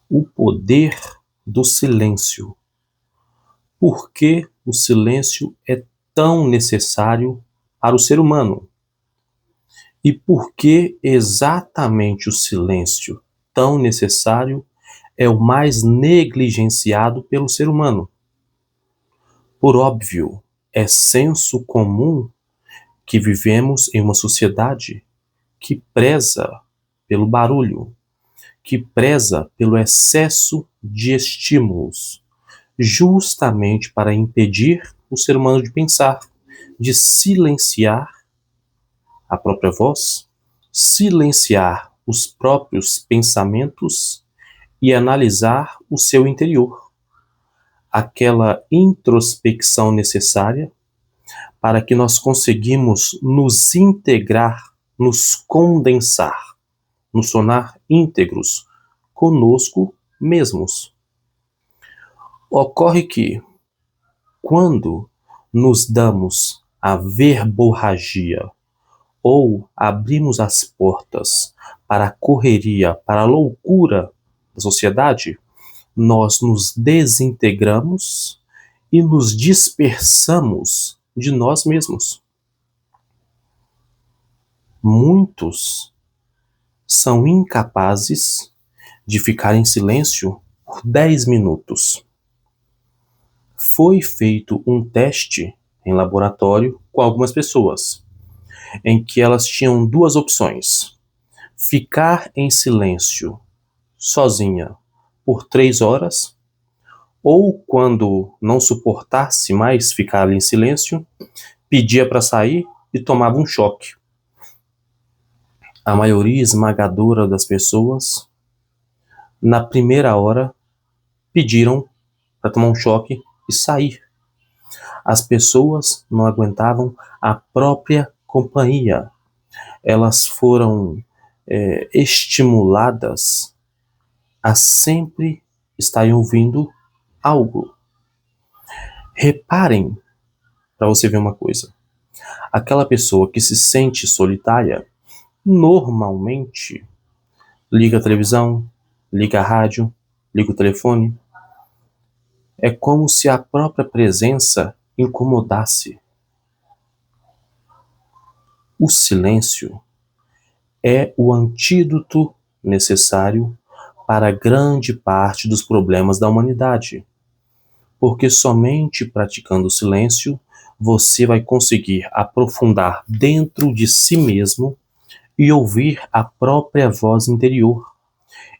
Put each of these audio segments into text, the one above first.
O poder do silêncio. Por que o silêncio é tão necessário para o ser humano? E por que exatamente o silêncio tão necessário é o mais negligenciado pelo ser humano? Por óbvio, é senso comum que vivemos em uma sociedade que preza pelo barulho, que preza pelo excesso de estímulos, justamente para impedir o ser humano de pensar, de silenciar a própria voz, silenciar os próprios pensamentos e analisar o seu interior. Aquela introspecção necessária para que nós conseguimos nos integrar, nos condensar, nos tornar íntegros conosco mesmos. Ocorre que, quando nos damos à verborragia ou abrimos as portas para a correria, para a loucura da sociedade, nós nos desintegramos e nos dispersamos de nós mesmos. Muitos são incapazes de ficar em silêncio por 10 minutos. Foi feito um teste em laboratório com algumas pessoas, em que elas tinham duas opções: ficar em silêncio sozinha por 3 horas, ou quando não suportasse mais ficar ali em silêncio, pedia para sair e tomava um choque. A maioria esmagadora das pessoas, na primeira hora, pediram para tomar um choque e sair. As pessoas não aguentavam a própria companhia. Elas foram estimuladas a sempre estarem ouvindo algo. Reparem, para você ver uma coisa: aquela pessoa que se sente solitária, normalmente liga a televisão, liga a rádio, liga o telefone. É como se a própria presença incomodasse. O silêncio é o antídoto necessário para grande parte dos problemas da humanidade, porque somente praticando o silêncio você vai conseguir aprofundar dentro de si mesmo e ouvir a própria voz interior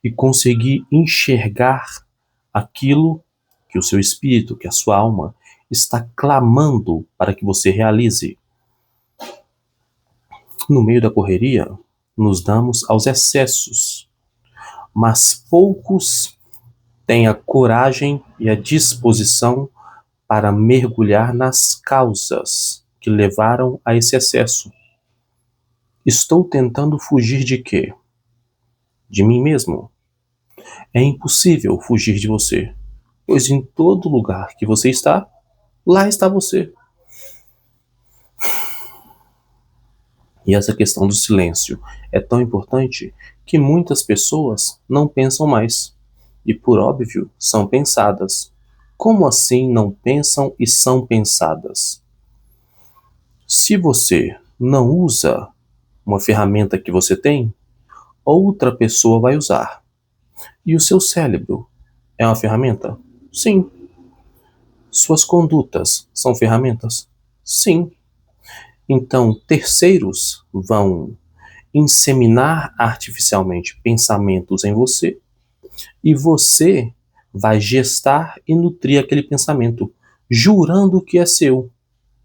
e conseguir enxergar aquilo que o seu espírito, que a sua alma está clamando para que você realize. No meio da correria, nos damos aos excessos, mas poucos têm a coragem e a disposição para mergulhar nas causas que levaram a esse excesso. Estou tentando fugir de quê? De mim mesmo. É impossível fugir de você, pois em todo lugar que você está, lá está você. E essa questão do silêncio é tão importante que muitas pessoas não pensam mais. E, por óbvio, são pensadas. Como assim não pensam e são pensadas? Se você não usa uma ferramenta que você tem, outra pessoa vai usar. E o seu cérebro é uma ferramenta? Sim. Suas condutas são ferramentas? Sim. Então, terceiros vão inseminar artificialmente pensamentos em você e você vai gestar e nutrir aquele pensamento, jurando que é seu,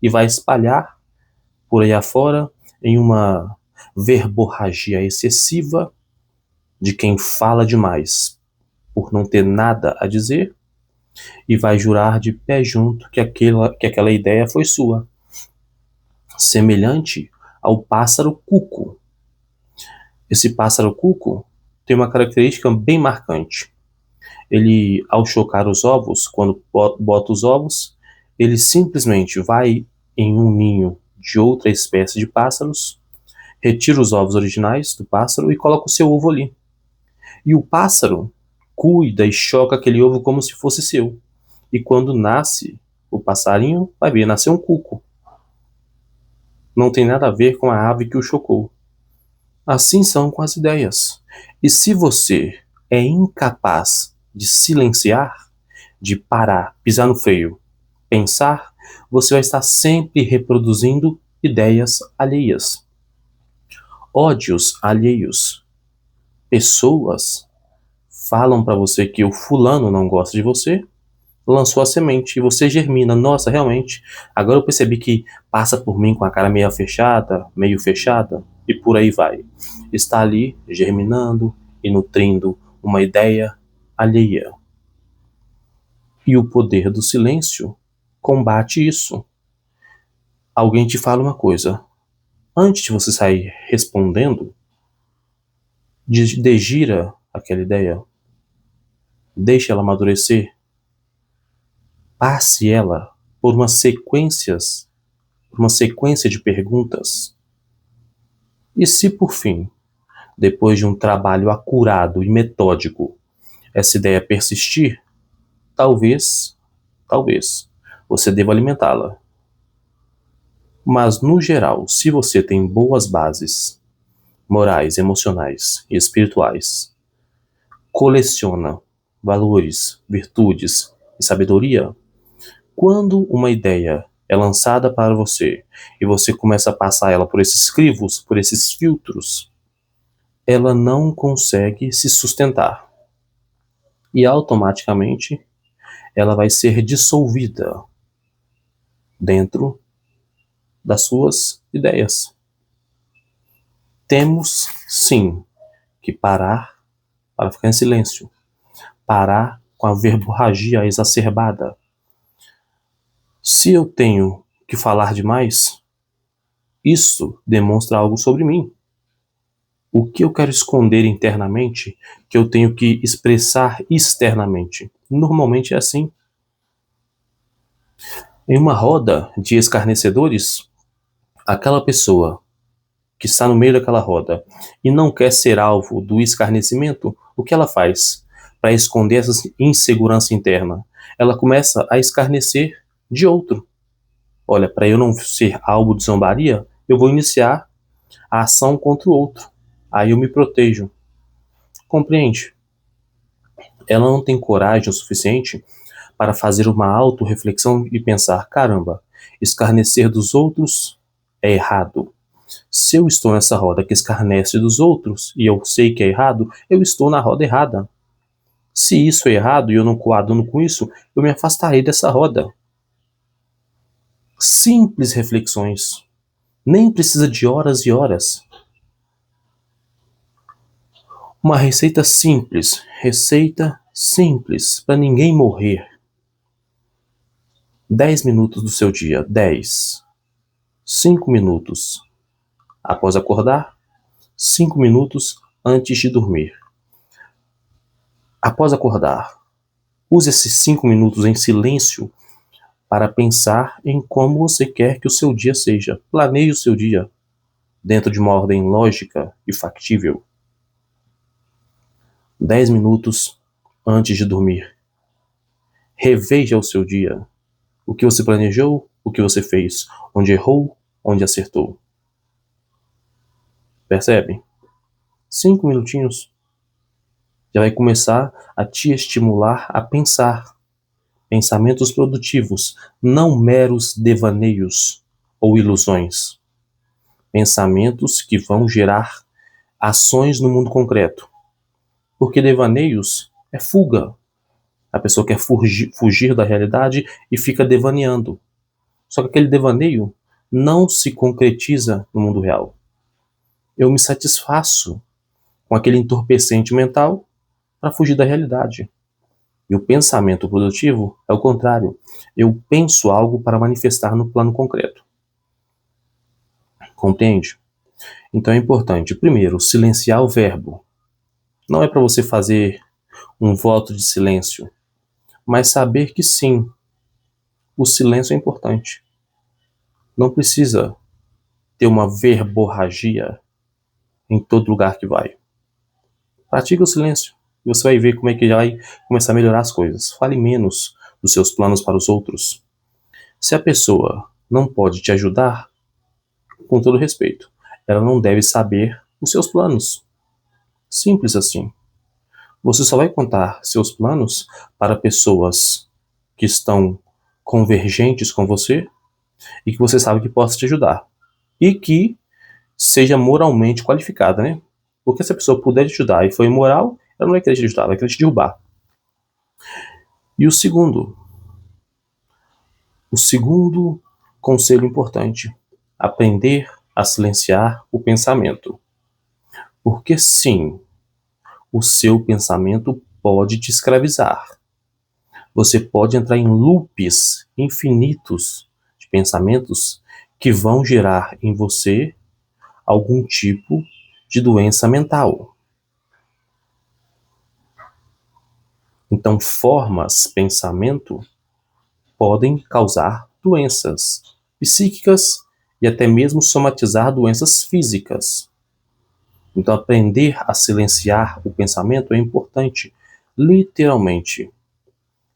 e vai espalhar por aí afora em uma verborragia excessiva de quem fala demais por não ter nada a dizer e vai jurar de pé junto que aquela ideia foi sua. Semelhante ao pássaro cuco. Esse pássaro cuco tem uma característica bem marcante. Ele, ao chocar os ovos, quando bota os ovos, ele simplesmente vai em um ninho de outra espécie de pássaros, retira os ovos originais do pássaro e coloca o seu ovo ali. E o pássaro, cuida e choca aquele ovo como se fosse seu. E quando nasce o passarinho, vai ver, nasceu um cuco. Não tem nada a ver com a ave que o chocou. Assim são com as ideias. E se você é incapaz de silenciar, de parar, pisar no freio, pensar, você vai estar sempre reproduzindo ideias alheias, ódios alheios. Pessoas falam para você que o fulano não gosta de você, lançou a semente e você germina. Nossa, realmente, agora eu percebi que passa por mim com a cara meio fechada, e por aí vai. Está ali germinando e nutrindo uma ideia alheia. E o poder do silêncio combate isso. Alguém te fala uma coisa. Antes de você sair respondendo, degira aquela ideia. Deixe ela amadurecer. Passe ela por uma sequência de perguntas. E se por fim, depois de um trabalho acurado e metódico, essa ideia persistir, talvez, você deva alimentá-la. Mas no geral, se você tem boas bases morais, emocionais e espirituais, coleciona valores, virtudes e sabedoria, quando uma ideia é lançada para você e você começa a passar ela por esses crivos, por esses filtros, ela não consegue se sustentar. E automaticamente ela vai ser dissolvida dentro das suas ideias. Temos, sim, que parar para ficar em silêncio. Parar com a verborragia exacerbada. Se eu tenho que falar demais, isso demonstra algo sobre mim. O que eu quero esconder internamente, que eu tenho que expressar externamente. Normalmente é assim. Em uma roda de escarnecedores, aquela pessoa que está no meio daquela roda e não quer ser alvo do escarnecimento, o que ela faz para esconder essa insegurança interna? Ela começa a escarnecer de outro. Olha, para eu não ser alvo de zombaria, eu vou iniciar a ação contra o outro. Aí eu me protejo. Compreende? Ela não tem coragem o suficiente para fazer uma autorreflexão e pensar: caramba, escarnecer dos outros é errado. Se eu estou nessa roda que escarnece dos outros e eu sei que é errado, eu estou na roda errada. Se isso é errado e eu não coaduno com isso, eu me afastarei dessa roda. Simples reflexões. Nem precisa de horas e horas. Uma receita simples, para ninguém morrer. 10 minutos do seu dia, 10. 5 minutos após acordar, 5 minutos antes de dormir. Após acordar, use esses 5 minutos em silêncio para pensar em como você quer que o seu dia seja. Planeje o seu dia dentro de uma ordem lógica e factível. 10 minutos antes de dormir. Reveja o seu dia. O que você planejou, o que você fez, onde errou, onde acertou. Percebe? 5 minutinhos já vai começar a te estimular a pensar. Pensamentos produtivos, não meros devaneios ou ilusões. Pensamentos que vão gerar ações no mundo concreto. Porque devaneios é fuga. A pessoa quer fugir da realidade e fica devaneando. Só que aquele devaneio não se concretiza no mundo real. Eu me satisfaço com aquele entorpecente mental para fugir da realidade. E o pensamento produtivo é o contrário. Eu penso algo para manifestar no plano concreto. Compreende? Então é importante, primeiro, silenciar o verbo. Não é para você fazer um voto de silêncio, mas saber que sim, o silêncio é importante. Não precisa ter uma verborragia em todo lugar que vai. Pratique o silêncio. e você vai ver como é que já vai começar a melhorar as coisas. Fale menos dos seus planos para os outros. Se a pessoa não pode te ajudar, com todo respeito, ela não deve saber os seus planos. Simples assim. Você só vai contar seus planos para pessoas que estão convergentes com você e que você sabe que possa te ajudar. E que seja moralmente qualificada, né? Porque se a pessoa puder te ajudar e for imoral, ela não vai querer te ajudar, vai querer te derrubar. E o segundo conselho importante: aprender a silenciar o pensamento. Porque sim, o seu pensamento pode te escravizar. Você pode entrar em loops infinitos de pensamentos que vão gerar em você algum tipo de doença mental. Então, formas, pensamento, podem causar doenças psíquicas e até mesmo somatizar doenças físicas. Então, aprender a silenciar o pensamento é importante. Literalmente,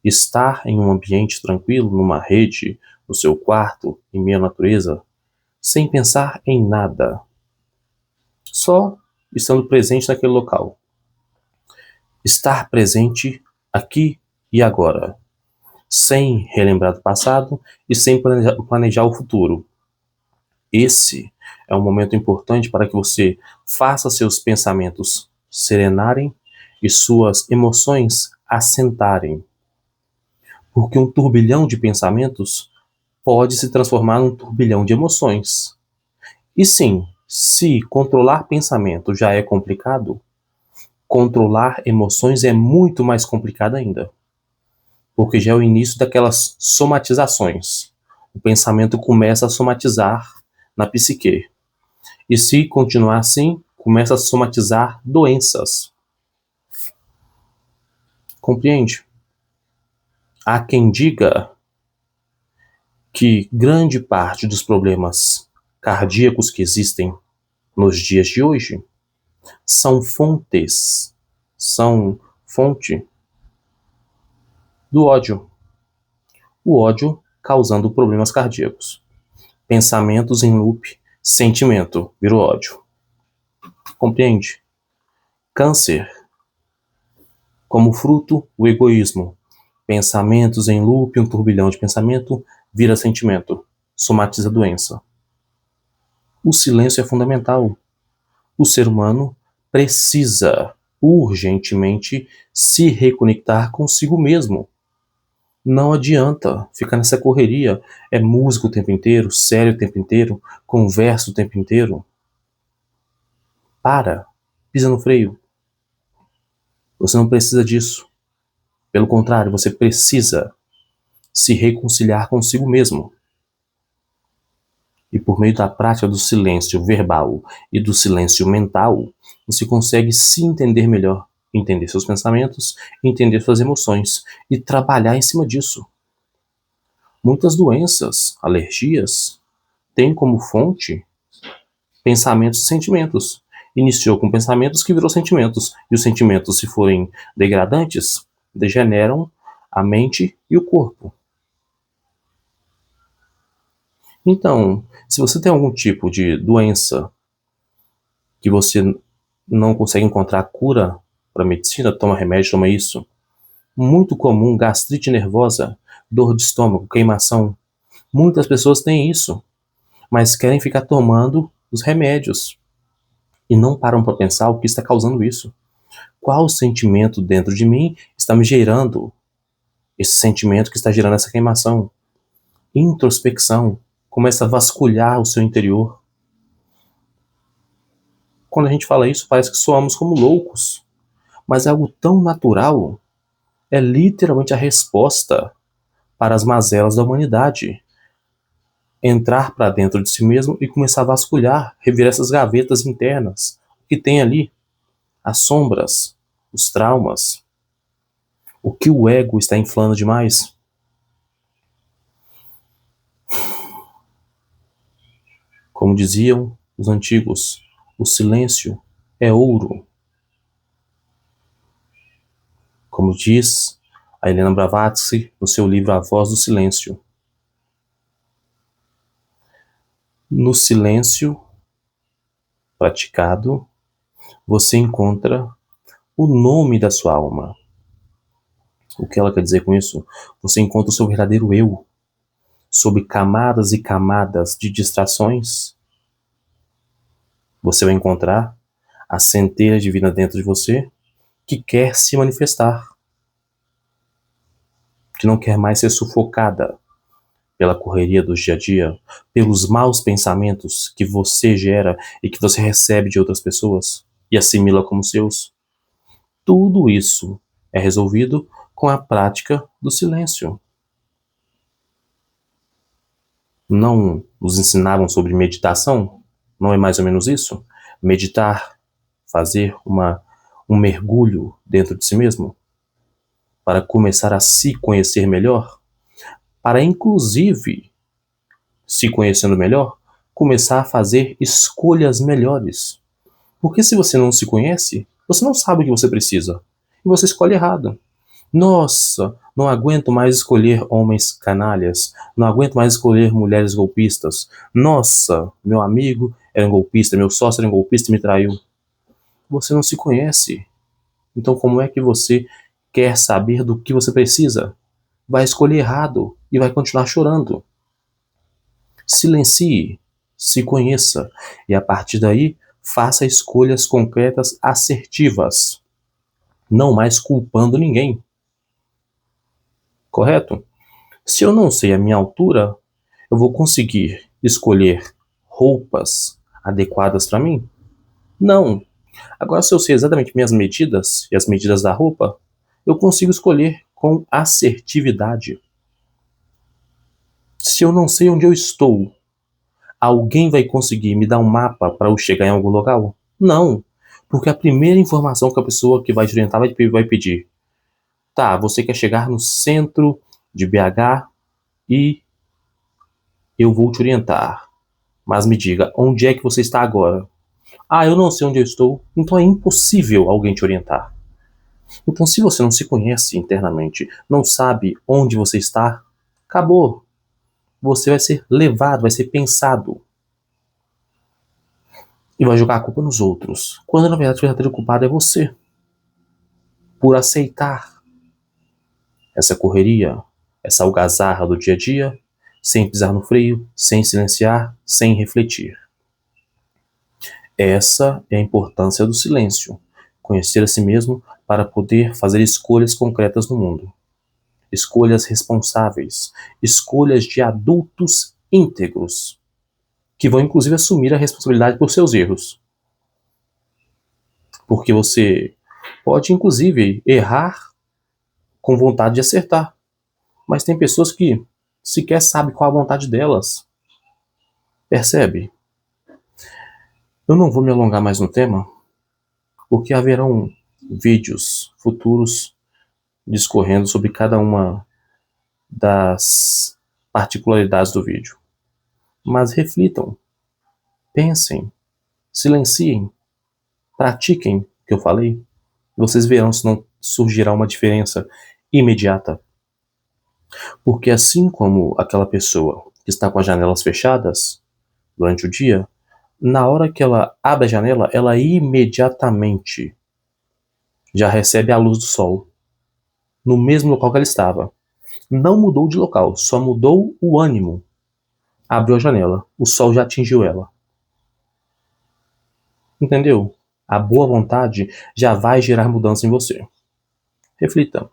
estar em um ambiente tranquilo, numa rede, no seu quarto, em meio à natureza, sem pensar em nada, só estando presente naquele local. Estar presente aqui e agora, sem relembrar do passado e sem planejar o futuro. Esse é um momento importante para que você faça seus pensamentos serenarem e suas emoções assentarem. Porque um turbilhão de pensamentos pode se transformar num turbilhão de emoções. E sim, se controlar pensamento já é complicado, controlar emoções é muito mais complicado ainda. Porque já é o início daquelas somatizações. O pensamento começa a somatizar na psique. E se continuar assim, começa a somatizar doenças. Compreende? Há quem diga que grande parte dos problemas cardíacos que existem nos dias de hoje são fonte do ódio. O ódio causando problemas cardíacos. Pensamentos em loop, sentimento, virou ódio. Compreende? Câncer, como fruto, o egoísmo. Pensamentos em loop, um turbilhão de pensamento, vira sentimento, somatiza doença. O silêncio é fundamental. O ser humano precisa urgentemente se reconectar consigo mesmo. Não adianta ficar nessa correria, é música o tempo inteiro, sério o tempo inteiro, conversa o tempo inteiro. Para, pisa no freio. Você não precisa disso. Pelo contrário, você precisa se reconciliar consigo mesmo. E por meio da prática do silêncio verbal e do silêncio mental, você consegue se entender melhor, entender seus pensamentos, entender suas emoções e trabalhar em cima disso. Muitas doenças, alergias, têm como fonte pensamentos e sentimentos. Iniciou com pensamentos que virou sentimentos, e os sentimentos, se forem degradantes, degeneram a mente e o corpo. Então, se você tem algum tipo de doença que você não consegue encontrar cura para medicina, toma remédio, toma isso. Muito comum, gastrite nervosa, dor de estômago, queimação. Muitas pessoas têm isso, mas querem ficar tomando os remédios e não param para pensar o que está causando isso. Qual sentimento dentro de mim está me gerando esse sentimento que está gerando essa queimação? Introspecção. Começa a vasculhar o seu interior. Quando a gente fala isso, parece que soamos como loucos, mas é algo tão natural. É literalmente a resposta para as mazelas da humanidade. Entrar para dentro de si mesmo e começar a vasculhar, revirar essas gavetas internas. O que tem ali? As sombras, os traumas, o que o ego está inflando demais. Como diziam os antigos, o silêncio é ouro. Como diz a Helena Blavatsky no seu livro A Voz do Silêncio. No silêncio praticado, você encontra o nome da sua alma. O que ela quer dizer com isso? Você encontra o seu verdadeiro eu, sob camadas e camadas de distrações. Você vai encontrar a centelha divina dentro de você que quer se manifestar, que não quer mais ser sufocada pela correria do dia a dia, pelos maus pensamentos que você gera e que você recebe de outras pessoas e assimila como seus. Tudo isso é resolvido com a prática do silêncio. Não nos ensinaram sobre meditação? Não é mais ou menos isso? Meditar, fazer um mergulho dentro de si mesmo, para começar a se conhecer melhor, para inclusive, se conhecendo melhor, começar a fazer escolhas melhores. Porque se você não se conhece, você não sabe o que você precisa. E você escolhe errado. Nossa, não aguento mais escolher homens canalhas. Não aguento mais escolher mulheres golpistas. Nossa, meu amigo era um golpista, meu sócio era um golpista e me traiu. Você não se conhece. Então como é que você quer saber do que você precisa? Vai escolher errado e vai continuar chorando. Silencie, se conheça e a partir daí faça escolhas concretas assertivas, não mais culpando ninguém. Correto? Se eu não sei a minha altura, eu vou conseguir escolher roupas adequadas para mim? Não. Agora, se eu sei exatamente minhas medidas e as medidas da roupa, eu consigo escolher com assertividade. Se eu não sei onde eu estou, alguém vai conseguir me dar um mapa para eu chegar em algum local? Não. Porque a primeira informação que a pessoa que vai te orientar vai pedir: tá, você quer chegar no centro de BH e eu vou te orientar. Mas me diga, onde é que você está agora? Ah, eu não sei onde eu estou, então é impossível alguém te orientar. Então, se você não se conhece internamente, não sabe onde você está, acabou. Você vai ser levado, vai ser pensado. E vai jogar a culpa nos outros. Quando na verdade o verdadeiro culpado é você. Por aceitar essa correria, essa algazarra do dia a dia, sem pisar no freio, sem silenciar, sem refletir. Essa é a importância do silêncio. Conhecer a si mesmo para poder fazer escolhas concretas no mundo. Escolhas responsáveis. Escolhas de adultos íntegros. Que vão inclusive assumir a responsabilidade por seus erros. Porque você pode inclusive errar com vontade de acertar. Mas tem pessoas que sequer sabem qual a vontade delas. Percebe? Eu não vou me alongar mais no tema, porque haverão vídeos futuros discorrendo sobre cada uma das particularidades do vídeo. Mas reflitam, pensem, silenciem, pratiquem o que eu falei, e vocês verão se não surgirá uma diferença imediata. Porque assim como aquela pessoa que está com as janelas fechadas durante o dia, na hora que ela abre a janela, ela imediatamente já recebe a luz do sol, no mesmo local que ela estava. Não mudou de local, só mudou o ânimo. Abriu a janela, o sol já atingiu ela. Entendeu? A boa vontade já vai gerar mudança em você. Reflita.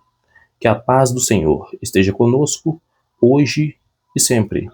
Que a paz do Senhor esteja conosco, hoje e sempre.